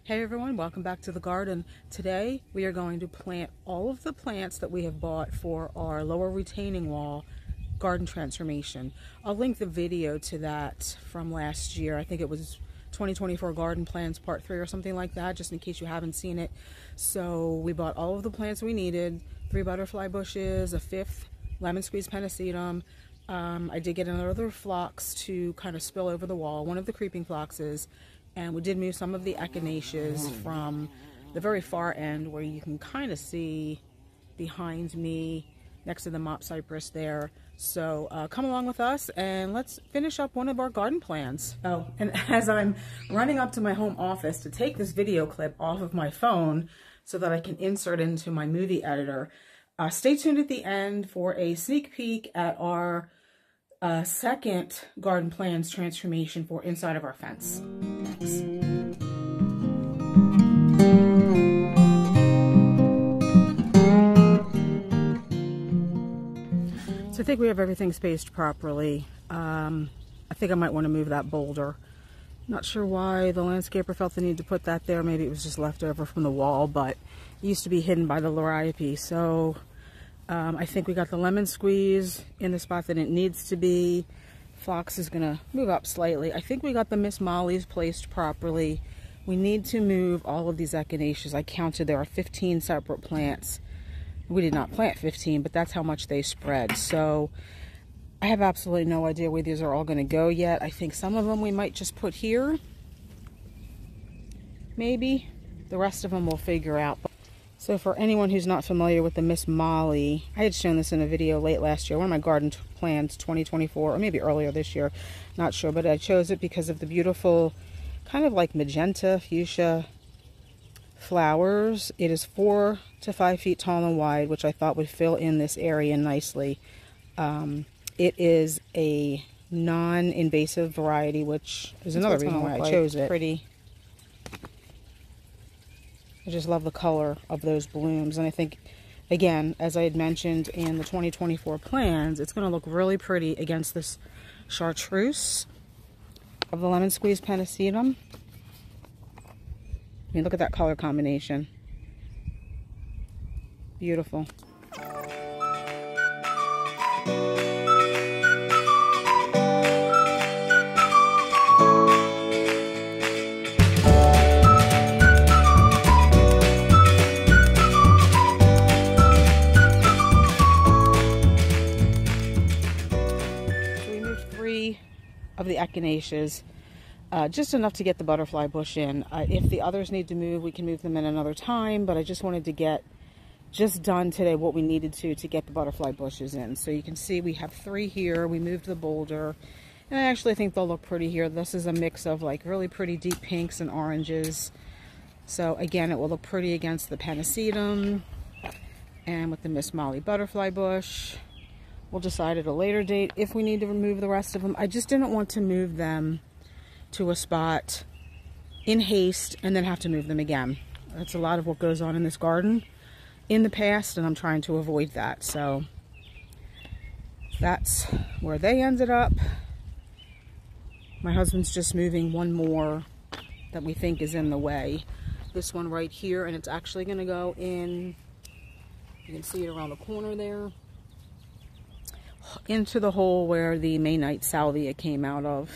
Hey everyone, welcome back to the garden. Today we are going to plant all of the plants that we have bought for our lower retaining wall garden transformation. I'll link the video to that from last year. I think it was 2024 Garden Plans Part 3 or something like that, just in case you haven't seen it. So we bought all of the plants we needed, 3 butterfly bushes, a 5th lemon squeeze pennisetum. I did get another phlox to kind of spill over the wall, one of the creeping phloxes. And we did move some of the echinaceas from the very far end where you can kind of see behind me next to the mop cypress there. So come along with us and let's finish up one of our garden plans. Oh, and as I'm running up to my home office to take this video clip off of my phone so that I can insert into my movie editor, stay tuned at the end for a sneak peek at our second garden plans transformation for inside of our fence. So I think we have everything spaced properly. I think I might want to move that boulder. Not sure why the landscaper felt the need to put that there. Maybe it was just left over from the wall, but it used to be hidden by the liriope. So I think we got the lemon squeeze in the spot that it needs to be. Phlox is going to move up slightly. I think we got the Miss Molly's placed properly. We need to move all of these echinaceas. I counted there are 15 separate plants. We did not plant 15, but that's how much they spread. So I have absolutely no idea where these are all going to go yet. I think some of them we might just put here. Maybe. The rest of them we'll figure out. So for anyone who's not familiar with the Miss Molly, I had shown this in a video late last year, one of my garden plans 2024, or maybe earlier this year, not sure, but I chose it because of the beautiful kind of like magenta fuchsia flowers. It is 4 to 5 feet tall and wide, which I thought would fill in this area nicely. It is a non-invasive variety, which is another reason why I chose it. Pretty. I just love the color of those blooms, and I think, again, as I had mentioned in the 2024 plans, it's going to look really pretty against this chartreuse of the lemon squeeze pennisetum. I mean, look at that color combination. Beautiful. Of the echinaceas, just enough to get the butterfly bush in. If the others need to move, we can move them in another time, but I just wanted to get just done today what we needed to get the butterfly bushes in. So you can see we have 3 here. We moved the boulder, and I actually think they'll look pretty here. This is a mix of like really pretty deep pinks and oranges. So again, it will look pretty against the pennisetum and with the Miss Molly butterfly bush. We'll decide at a later date if we need to remove the rest of them. I just didn't want to move them to a spot in haste and then have to move them again. That's a lot of what goes on in this garden in the past, and I'm trying to avoid that. So that's where they ended up. My husband's just moving one more that we think is in the way. This one right here, and it's actually going to go in, you can see it around the corner there, into the hole where the May night salvia came out of.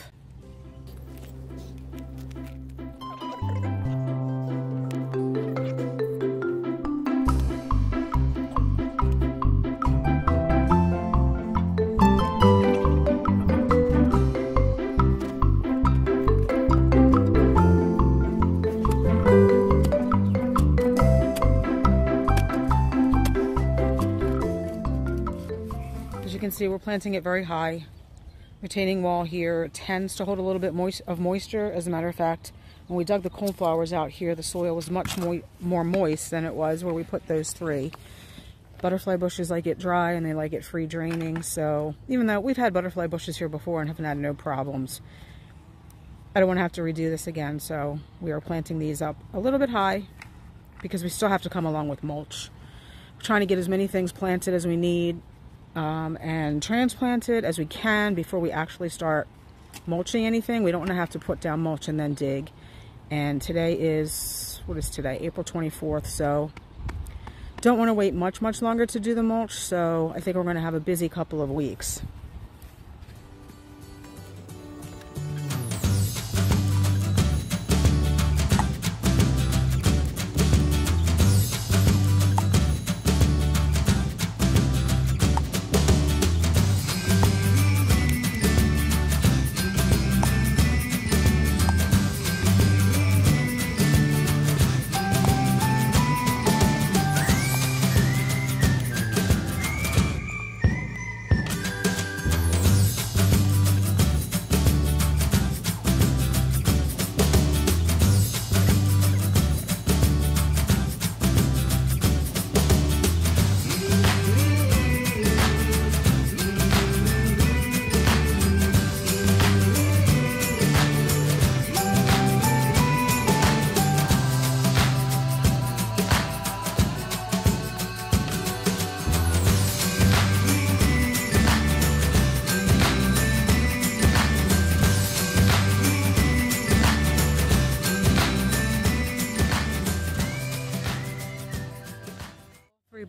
You can see we're planting it very high. Retaining wall here tends to hold a little bit of moisture. As a matter of fact, when we dug the coneflowers out here, the soil was much more moist than it was where we put those 3. Butterfly bushes like it dry and they like it free draining. So even though we've had butterfly bushes here before and haven't had no problems, I don't want to have to redo this again. So we are planting these up a little bit high because we still have to come along with mulch. We're trying to get as many things planted as we need and transplanted as we can before we actually start mulching anything. We don't want to have to put down mulch and then dig And today is, what is today? April 24th. So don't want to wait much longer to do the mulch. So I think we're going to have a busy couple of weeks.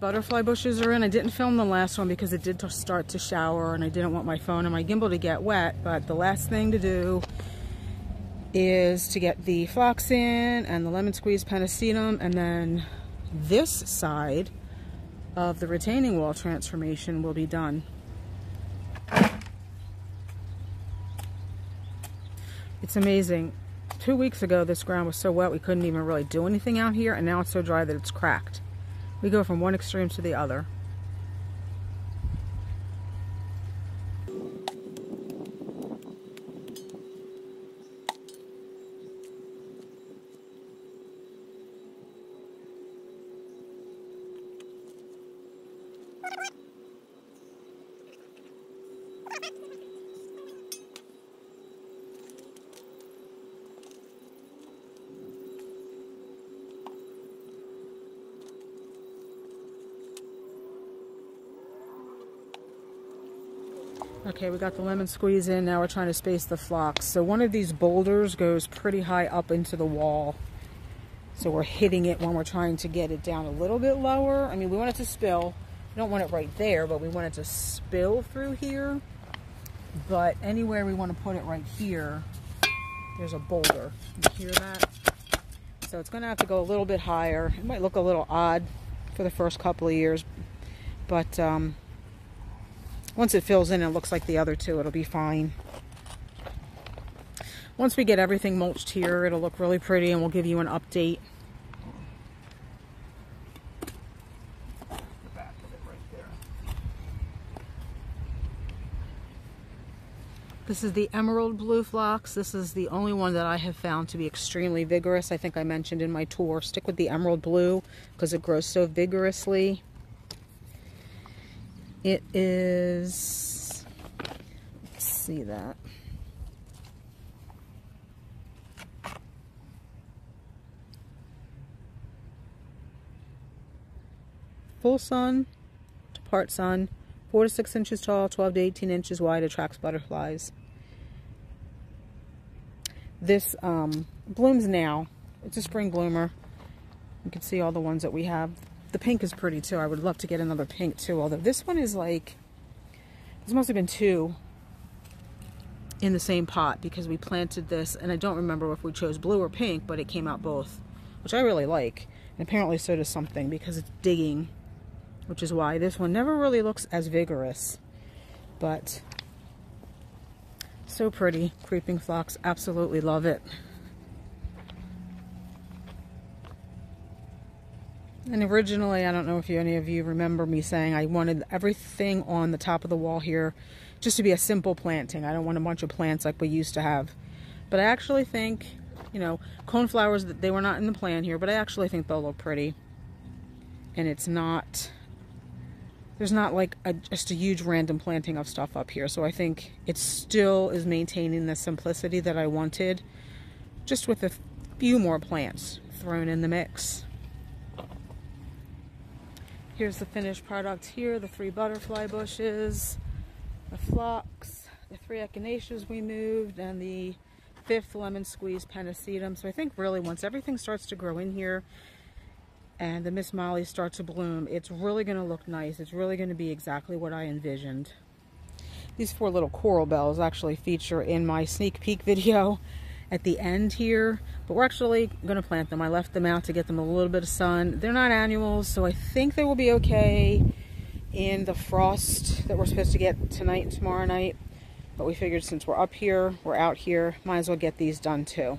Butterfly bushes are in. I didn't film the last one because it did start to shower and I didn't want my phone and my gimbal to get wet, but the last thing to do is to get the phlox in and the lemon squeeze pentacetum, and then this side of the retaining wall transformation will be done. It's amazing. 2 weeks ago this ground was so wet we couldn't even really do anything out here, and now it's so dry that it's cracked. We go from one extreme to the other. Okay, we got the lemon squeeze in, now we're trying to space the phlox. So one of these boulders goes pretty high up into the wall. So we're hitting it when we're trying to get it down a little bit lower. I mean, we want it to spill. We don't want it right there, but we want it to spill through here. But anywhere we want to put it right here, there's a boulder. You hear that? So it's going to have to go a little bit higher. It might look a little odd for the first couple of years, but once it fills in and looks like the other two, it'll be fine. Once we get everything mulched here, it'll look really pretty and we'll give you an update. The back of it right there. This is the emerald blue phlox. This is the only one that I have found to be extremely vigorous. I think I mentioned in my tour, stick with the emerald blue because it grows so vigorously. It is, let's see that. Full sun to part sun, 4 to 6 inches tall, 12 to 18 inches wide, attracts butterflies. This blooms now. It's a spring bloomer. You can see all the ones that we have. The pink is pretty too. I would love to get another pink too, although this one is like, this must have been 2 in the same pot because we planted this, and I don't remember if we chose blue or pink, but it came out both, which I really like. And apparently so does something because it's digging, which is why this one never really looks as vigorous, but so pretty. Creeping phlox, absolutely love it. And originally, I don't know if any of you remember me saying I wanted everything on the top of the wall here just to be a simple planting. I don't want a bunch of plants like we used to have. But I actually think, you know, coneflowers, they were not in the plan here, but I actually think they'll look pretty. And it's not, there's not like just a huge random planting of stuff up here. So I think it still is maintaining the simplicity that I wanted, just with a few more plants thrown in the mix. Here's the finished product here, the 3 butterfly bushes, the phlox, the 3 echinaceas we moved, and the 5th lemon squeeze pennisetum. So I think really once everything starts to grow in here and the Miss Molly starts to bloom, it's really going to look nice. It's really going to be exactly what I envisioned. These 4 little coral bells actually feature in my sneak peek video at the end here, but we're actually going to plant them. I left them out to get them a little bit of sun. They're not annuals, so I think they will be okay in the frost that we're supposed to get tonight and tomorrow night. But we figured since we're up here, we're out here, might as well get these done too.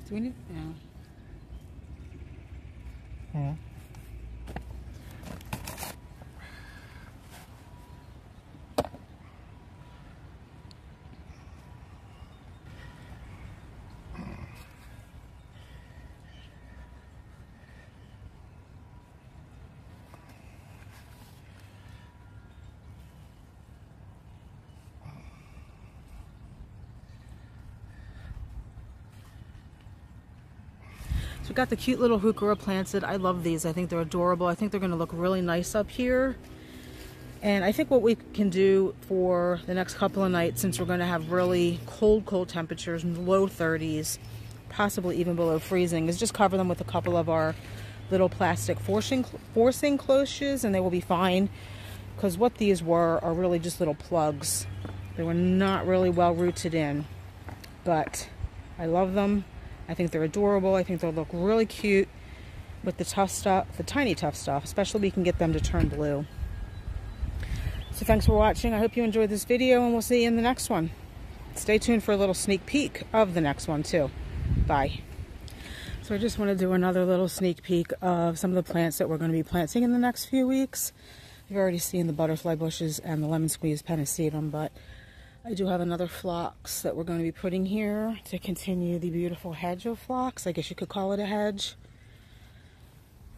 Do we need, no. Hmm. So we've got the cute little heuchera planted. I love these. I think they're adorable. I think they're going to look really nice up here. And I think what we can do for the next couple of nights, since we're going to have really cold temperatures, low 30s, possibly even below freezing, is just cover them with a couple of our little plastic forcing cloches, and they will be fine. Because what these were are really just little plugs. They were not really well rooted in. But I love them. I think they're adorable. I think they'll look really cute with the tough stuff, the tiny tough stuff, especially we can get them to turn blue. So thanks for watching. I hope you enjoyed this video, and we'll see you in the next one. Stay tuned for a little sneak peek of the next one too. Bye. So I just want to do another little sneak peek of some of the plants that we're going to be planting in the next few weeks. You've already seen the butterfly bushes and the lemon squeeze pennisetum, but I do have another phlox that we're going to be putting here to continue the beautiful hedge of phlox. I guess you could call it a hedge.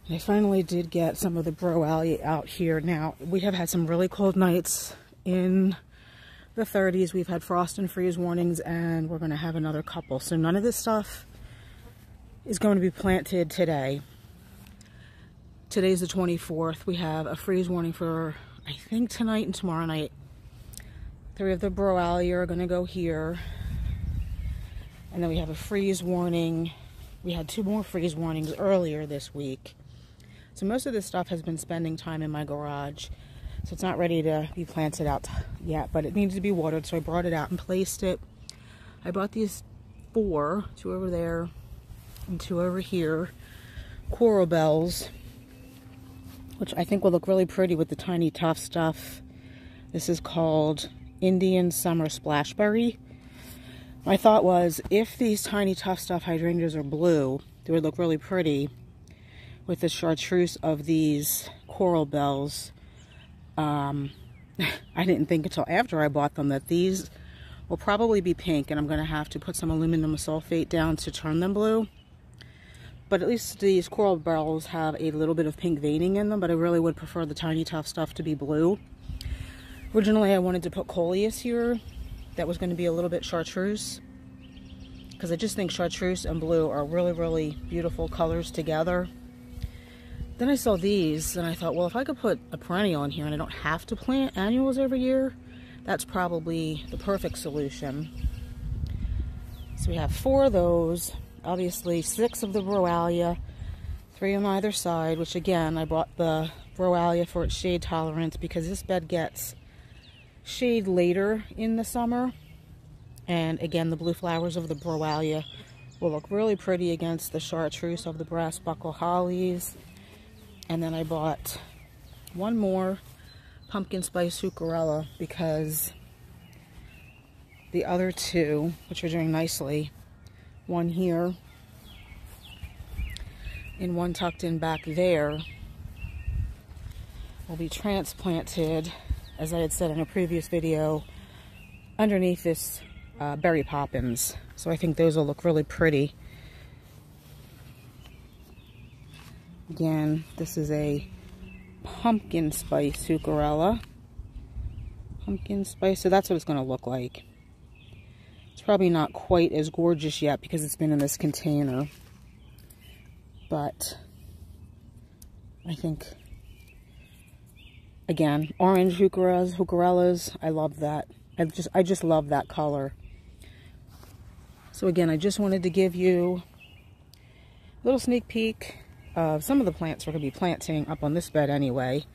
And I finally did get some of the broalia out here. Now, we have had some really cold nights in the 30s. We've had frost and freeze warnings, and we're going to have another couple. So none of this stuff is going to be planted today. Today's the 24th. We have a freeze warning for, I think, tonight and tomorrow night. 3 of the broalia are going to go here. And then we have a freeze warning. We had 2 more freeze warnings earlier this week. So most of this stuff has been spending time in my garage. So it's not ready to be planted out yet, but it needs to be watered. So I brought it out and placed it. I bought these 4, 2 over there and 2 over here, coral bells, which I think will look really pretty with the tiny tough stuff. This is called Indian Summer Splashberry. My thought was, if these tiny tough stuff hydrangeas are blue, they would look really pretty with the chartreuse of these coral bells. I didn't think until after I bought them that these will probably be pink, and I'm going to have to put some aluminum sulfate down to turn them blue. But at least these coral bells have a little bit of pink veining in them, but I really would prefer the Tiny Tough stuff to be blue. Originally I wanted to put coleus here. That was going to be a little bit chartreuse, because I just think chartreuse and blue are really, really beautiful colors together. Then I saw these and I thought, well, if I could put a perennial in here and I don't have to plant annuals every year, that's probably the perfect solution. So we have 4 of those, obviously 6 of the Broalia, 3 on either side, which again, I bought the Broalia for its shade tolerance because this bed gets shade later in the summer. And again, the blue flowers of the Broalia will look really pretty against the chartreuse of the brass buckle hollies. And then I bought 1 more pumpkin spice heucherella because the other 2, which are doing nicely, 1 here and 1 tucked in back there, will be transplanted, as I had said in a previous video, underneath this berry poppins. So I think those will look really pretty. Again, this is a pumpkin spice heucherella. Pumpkin spice, so that's what it's going to look like. It's probably not quite as gorgeous yet because it's been in this container. But I think, again, orange heucherellas, I love that. I just love that color. So again, I just wanted to give you a little sneak peek of some of the plants we're going to be planting up on this bed anyway.